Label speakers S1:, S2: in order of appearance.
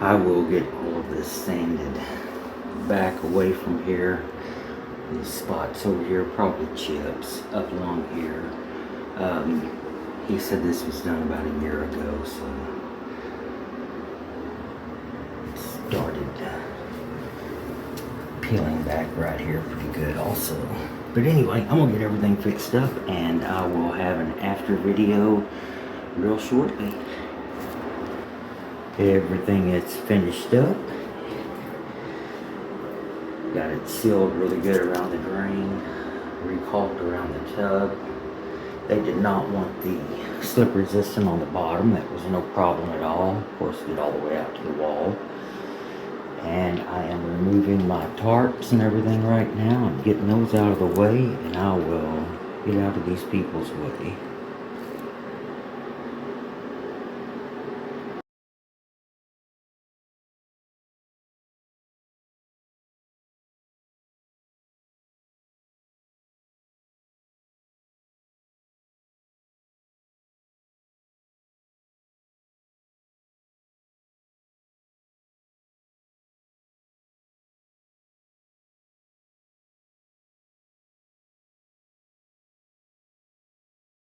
S1: I will get all of this sanded back away from here. These spots over here, probably chips up along here. He said this was done about a year ago, so it started peeling back right here pretty good also. But anyway, I'm gonna get everything fixed up and I will have an after video real shortly. Everything is finished up. Got it sealed really good around the drain, recaulked around the tub. They did not want the slip resistant on the bottom. That was no problem at all. Of course, get all the way out to the wall. And I am removing my tarps and everything right now and getting those out of the way, and I will get out of these people's way.